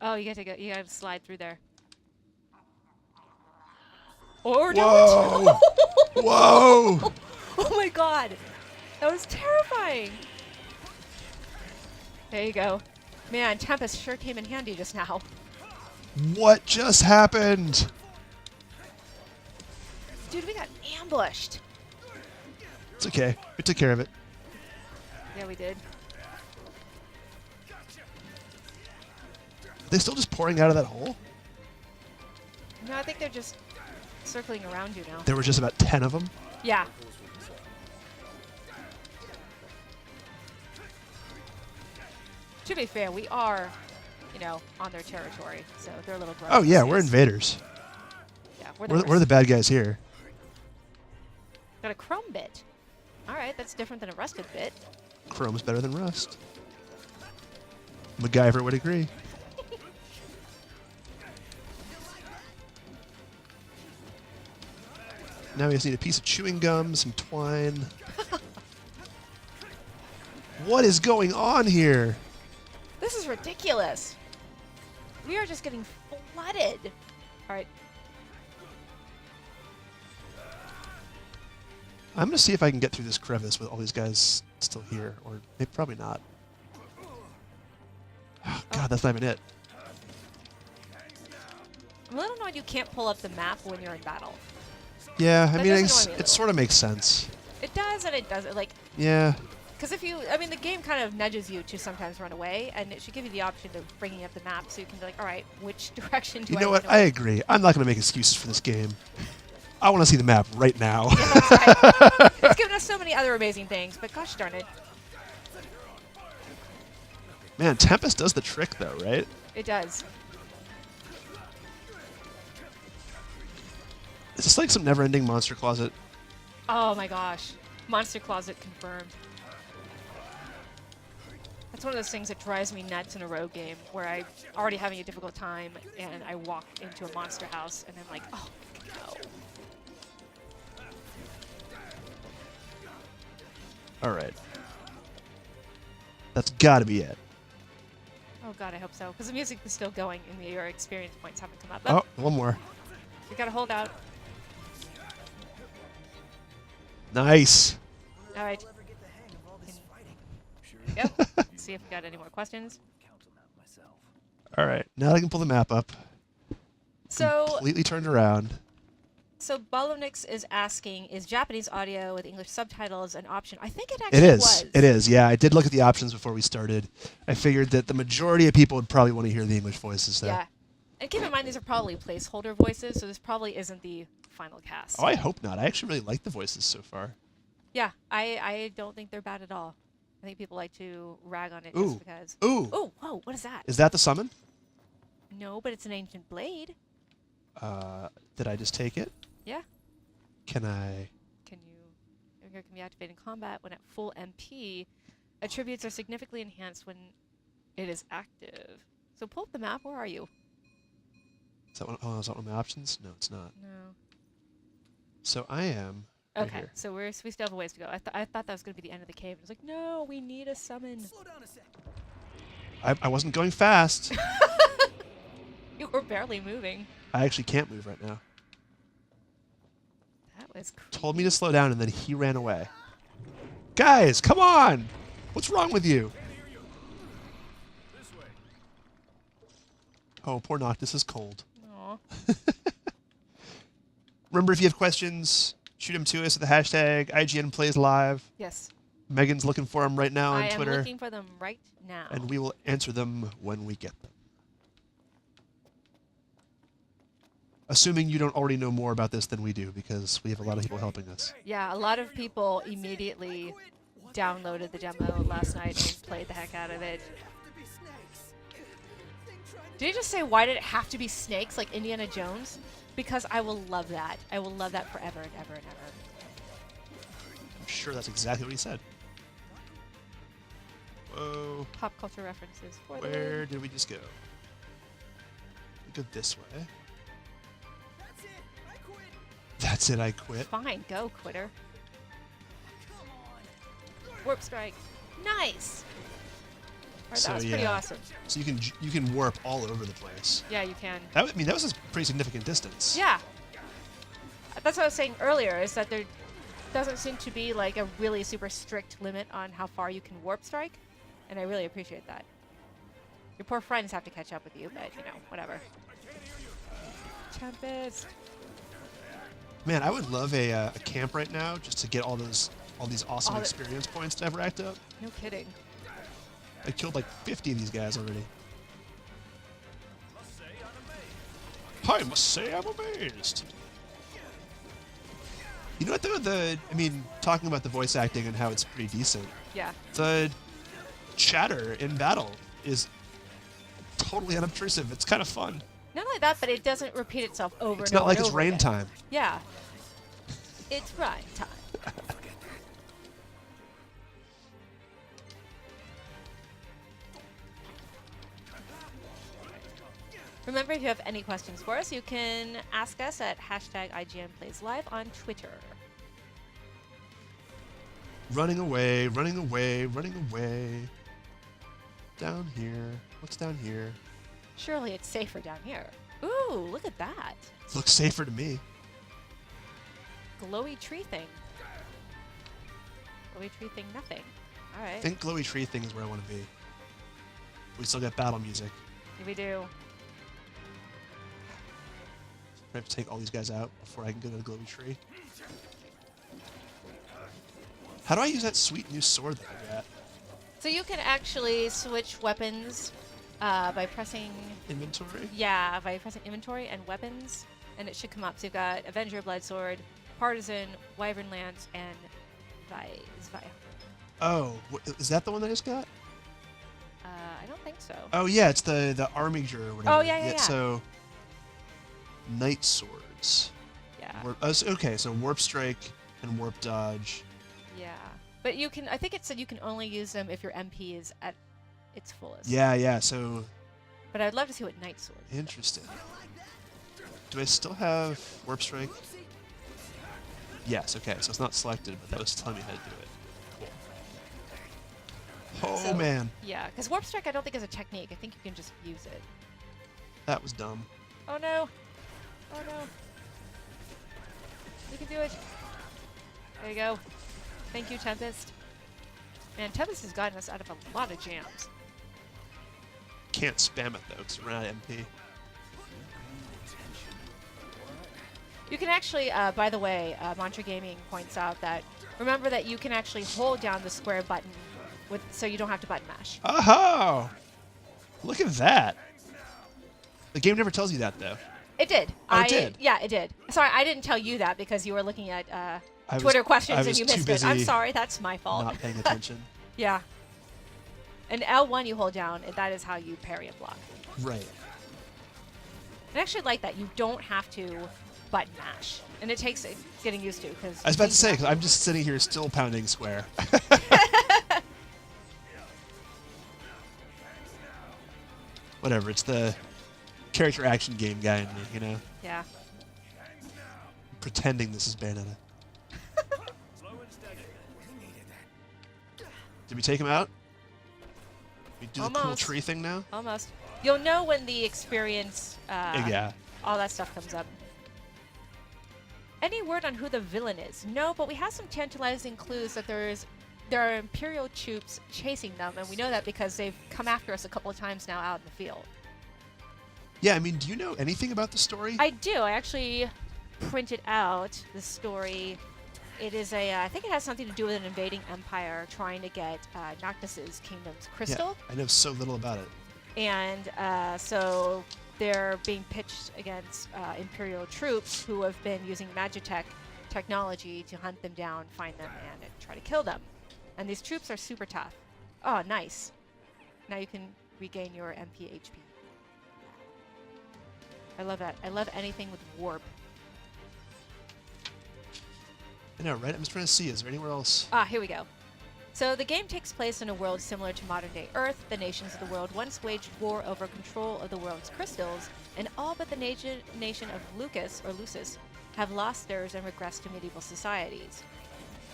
Oh, you gotta go. You gotta slide through there. Or Whoa! don't. Whoa! Oh my god, that was terrifying. There you go. Man, Tempest sure came in handy just now. What just happened? Dude, we got ambushed. It's okay. We took care of it. Yeah, we did. Are they still just pouring out of that hole? No, I think they're just circling around you now. There were just about 10 of them. Yeah. To be fair, we are, you know, on their territory, so they're a little gross. Oh yeah, we're invaders. Yeah, We're the bad guys here. Got a chrome bit. All right, that's different than a rusted bit. Chrome's better than rust. MacGyver would agree. Now we just need a piece of chewing gum, some twine. What is going on here? This is ridiculous. We are just getting flooded. All right. I'm going to see if I can get through this crevice with all these guys still here. Or maybe probably not. Oh, God, that's not even it. I'm a little annoyed you can't pull up the map when you're in battle. Yeah, I That mean, does annoy me a it sort of makes sense. It does and it doesn't. Like, Yeah. because if you, I mean, the game kind of nudges you to sometimes run away, and it should give you the option of bringing up the map so you can be like, all right, which direction do I You know what? run I away? agree. I'm not going to make excuses for this game. I want to see the map right now. Yeah, that's right. It's given us so many other amazing things, but gosh darn it, Man, Tempest does the trick, though, right? it does. Is this like some never-ending monster closet? Oh my gosh, Monster Closet confirmed. That's one of those things that drives me nuts in a rogue game where I'm already having a difficult time and I walk into a monster house and I'm like, oh no. All right. That's got to be it. Oh god, I hope so. Because the music is still going and your experience points haven't come up. Oh, one more. We gotta hold out. Nice. Alright. Yep. See if we got any more questions. All right. Now that I can pull the map up. So, Completely turned around. Bolonix is asking, is Japanese audio with English subtitles an option? I think it actually It is. was. It is. Yeah, I did look at the options before we started. I figured that the majority of people would probably want to hear the English voices there. Yeah. And keep in mind, these are probably placeholder voices, so this probably isn't the final cast. Oh, I hope not. I actually really like the voices so far. Yeah, I don't think they're bad at all. I think people like to rag on it Ooh. just because. Ooh. Oh, whoa, what is that? Is that the summon? No, but it's an ancient blade. Did I just take it? Yeah. Can I? Can be activated in combat when at full MP. Attributes are significantly enhanced when it is active. So pull up the map. Where are you? Is that is that one of my options? No, it's not. No. So I am. Right Okay, here. so we still have a ways to go. I thought that was going to be the end of the cave. I was like, no, we need a summon. Slow down a sec. I wasn't going fast. You were barely moving. I actually can't move right now. That was creepy. Told me to slow down, and then he ran away. Guys, come on! What's wrong with you? Oh, poor Noctis is cold. Aw. Remember, if you have questions, shoot them to us at the hashtag IGNPlaysLive. Yes. Megan's looking for them right now on I am Twitter. looking for them right now. And we will answer them when we get them. Assuming you don't already know more about this than we do, because we have a lot of people helping us. Yeah, a lot of people immediately downloaded the demo last night and played the heck out of it. Did you just say, why did it have to be snakes like Indiana Jones? Because I will love that. I will love that forever and ever and ever. I'm sure that's exactly what he said. Whoa. Pop culture references. For the Where win. did we just go? We go this way. That's it, I quit. Fine, go, quitter. Warp strike. Nice! Alright, So that was pretty yeah. awesome. So you can warp all over the place. Yeah, you can. I mean, that was a pretty significant distance. Yeah. That's what I was saying earlier, is that there doesn't seem to be like a really super strict limit on how far you can warp strike, and I really appreciate that. Your poor friends have to catch up with you, but you know, whatever. Tempest. Man, I would love a camp right now just to get all these awesome experience points to ever racked up. No kidding. I killed like 50 of these guys already. I must say I'm amazed. You know what though? I mean, talking about the voice acting and how it's pretty decent. Yeah. The chatter in battle is totally unobtrusive. It's kind of fun. Not only that, but it doesn't repeat itself over It's and over. not like and it's over rain again. time. Yeah. It's rain time. Remember, if you have any questions for us, you can ask us at #IGNPlaysLive on Twitter. Running away, running away, running away. Down here. What's down here? Surely it's safer down here. Ooh, look at that. Looks safer to me. Glowy tree thing. Glowy tree thing, nothing. All right. I think glowy tree thing is where I want to be. We still got battle music. Here we do. I have to take all these guys out before I can go to the glowy tree. How do I use that sweet new sword that I got? So you can actually switch weapons by pressing... Inventory? Yeah, by pressing inventory and weapons, and it should come up. So you've got Avenger, Bloodsword, Partisan, Wyvern Lance, and Vi. Oh, is that the one that I just got? I don't think so. Oh yeah, it's the Armiger or whatever. Oh, yeah. So, Knight Swords. Yeah. Okay, so Warp Strike and Warp Dodge. Yeah. But you can, I think it said you can only use them if your MP is at its fullest. Yeah, so... But I'd love to see what Knight Sword is. Interesting. Do I still have Warp Strike? Yes, okay, so it's not selected, but that was telling me how to do it. Cool. Oh, So, man. Yeah, because Warp Strike I don't think is a technique. I think you can just use it. That was dumb. Oh no! Oh no! You can do it! There you go. Thank you, Tempest. Man, Tempest has gotten us out of a lot of jams. Can't spam it, though, because we're out of MP. You can actually, by the way, Mantra Gaming points out that, remember that you can actually hold down the square button so you don't have to button mash. Oh! Look at that. The game never tells you that, though. It did. Oh, it did? Yeah, it did. Sorry, I didn't tell you that because you were looking at I Twitter was questions and you too missed it. busy I'm sorry, that's my fault. not paying attention. Yeah. And L1 you hold down, and that is how you parry and block. Right. I actually like that. You don't have to button mash. And it takes getting used to. Cause I was about to say, because I'm just sitting here still pounding square. Whatever, it's the character action game guy in me, you know? Yeah. Pretending this is Bayonetta. Did we take him out? We do the cool Almost. tree thing now? Almost. You'll know when the experience, Yeah. all that stuff comes up. Any word on who the villain is? No, but we have some tantalizing clues that there are Imperial troops chasing them, and we know that because they've come after us a couple of times now out in the field. Yeah, I mean, do you know anything about the story? I do. I actually printed out the story. It is I think it has something to do with an invading empire trying to get Noctis's kingdom's crystal. Yeah, I know so little about it. And so they're being pitched against Imperial troops who have been using Magitech technology to hunt them down, find them, and try to kill them. And these troops are super tough. Oh, nice. Now you can regain your MP HP. I love that. I love anything with warp. I know, right? I'm just trying to see. Is there anywhere else? Ah, here we go. So the game takes place in a world similar to modern-day Earth. The nations of the world once waged war over control of the world's crystals, and all but the nation of Lucis have lost theirs and regressed to medieval societies.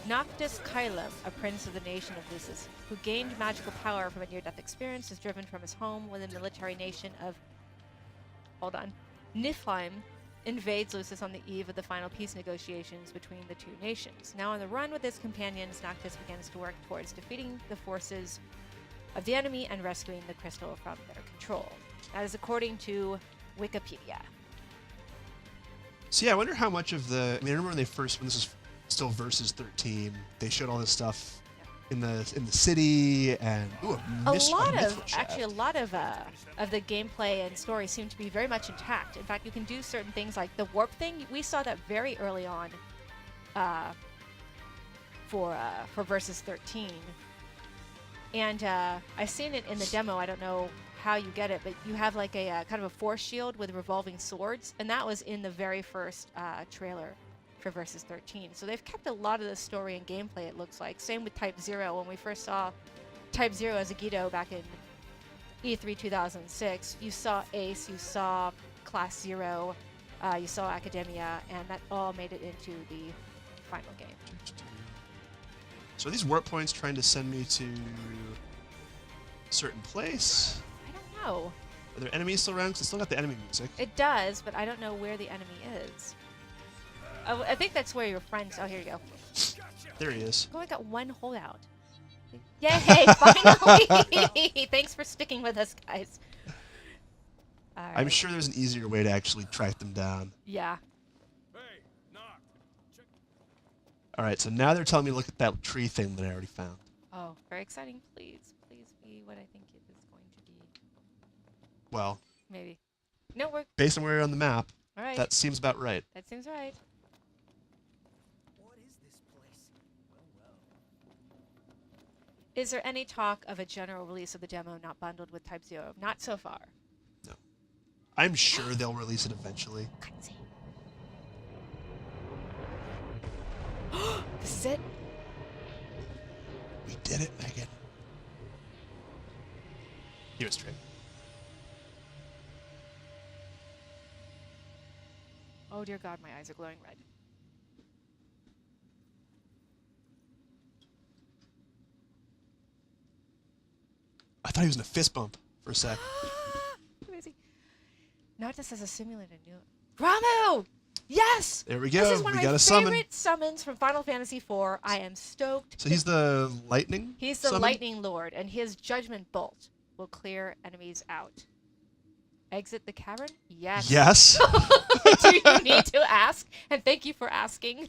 Noctis Kylum, a prince of the nation of Lucis, who gained magical power from a near-death experience, is driven from his home when the military nation of Niflheim invades Lucis on the eve of the final peace negotiations between the two nations. Now on the run with his companions, Noctis begins to work towards defeating the forces of the enemy and rescuing the crystal from their control. That is according to Wikipedia. So yeah, I wonder how much of the. I mean, I remember when they first, when this was still Versus 13, they showed all this stuff in the city and a lot of the gameplay and story seem to be very much intact. In fact, you can do certain things like the warp thing. We saw that very early on for Versus 13, and I've seen it in the demo. I don't know how you get it, but you have like a kind of a force shield with revolving swords, and that was in the very first trailer for Versus 13. So they've kept a lot of the story and gameplay, it looks like. Same with Type 0. When we first saw Type 0 as a Guido back in E3 2006, you saw Ace, you saw Class 0, you saw Academia, and that all made it into the final game. So are these warp points trying to send me to a certain place? I don't know. Are there enemies still around? Because it's still got the enemy music. It does, but I don't know where the enemy is. Oh, I think that's where your friends... Oh, here you go. There he is. Oh, I got one holdout. Yay, finally! Thanks for sticking with us, guys. All right. I'm sure there's an easier way to actually track them down. Yeah. All right, so now they're telling me to look at that tree thing that I already found. Oh, very exciting. Please, please be what I think it is going to be. Well, maybe. No, we're... based on where you're on the map, all right. That seems about right. That seems right. What is this place? Well. Is there any talk of a general release of the demo not bundled with Type 0? Not so far. No. I'm sure they'll release it eventually. Cutscene. This is it? We did it, Megan. He was straight. Oh dear God, my eyes are glowing red. I thought he was in a fist bump for a sec. Who is he? Noctis as a simulated new... Ramu! Yes! There we go. This is one We of got my a summon. favorite summons from Final Fantasy IV. I am stoked. So he's the lightning? He's the summon? lightning lord, and his judgment bolt will clear enemies out. Exit the cavern? Yes. Yes. Do you need to ask? And thank you for asking.